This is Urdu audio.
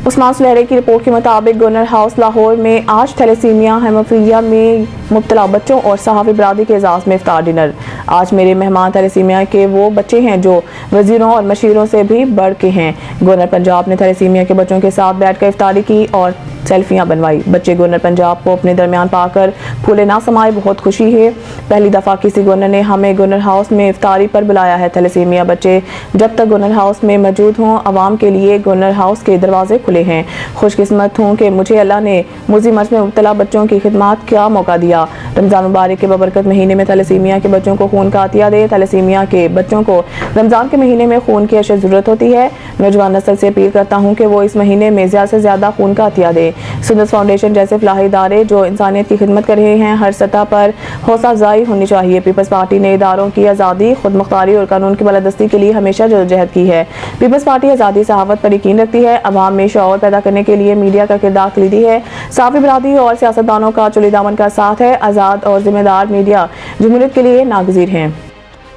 عثمان سلیری کی رپورٹ کے مطابق گورنر ہاؤس لاہور میں آج تھیلیسیمیا ہیموفیلیا میں مبتلا بچوں اور صحافی برادری کے اعزاز میں افطار ڈنر۔ آج میرے مہمان تھیلیسیمیا کے وہ بچے ہیں جو وزیروں اور مشیروں سے بھی بڑھ کے ہیں۔ گورنر پنجاب نے تھیلیسیمیا کے بچوں کے ساتھ بیٹھ کر افطاری کی اور سیلفیاں بنوائی۔ بچے گورنر پنجاب کو اپنے درمیان پا کر پھولے نہ سمائے، بہت خوشی ہے۔ پہلی دفعہ کسی گورنر نے ہمیں گورنر ہاؤس میں افطاری پر بلایا ہے۔ تھیلیسیمیا بچے جب تک گورنر ہاؤس میں موجود ہوں، عوام کے لیے گورنر ہاؤس کے دروازے کھلے ہیں۔ خوش قسمت ہوں کہ مجھے اللہ نے موذی مرض میں مبتلا بچوں کی خدمات کا موقع دیا۔ رمضان مبارک کے بابرکت مہینے میں تھیلیسیمیا کے بچوں کو خون کا عطیہ دے۔ تھیلیسیمیا کے بچوں کو رمضان کے مہینے میں خون کی اشد ضرورت ہوتی ہے۔ نوجوان نسل سے اپیل کرتا ہوں کہ وہ اس مہینے میں زیادہ سے زیادہ خون کا عطیہ دے۔ سندس فاؤنڈیشن جیسے فلاحی ادارے جو انسانیت کی خدمت کر رہے ہیں، ہر سطح پر حوصلہ افزائی ہونی چاہیے۔ پیپلز پارٹی نے اداروں کی آزادی، خود مختاری اور قانون کی بالادستی کے لیے ہمیشہ جدوجہد کی ہے۔ پیپلز پارٹی آزادی صحافت پر یقین رکھتی ہے، عوام میں شعور پیدا کرنے کے لیے میڈیا کا کردار کلیدی ہے۔ صحافی برادری اور سیاستدانوں کا چلی دامن کا ساتھ ہے۔ آزاد اور ذمہ دار میڈیا جمہوریت کے لیے ناگزیر ہیں۔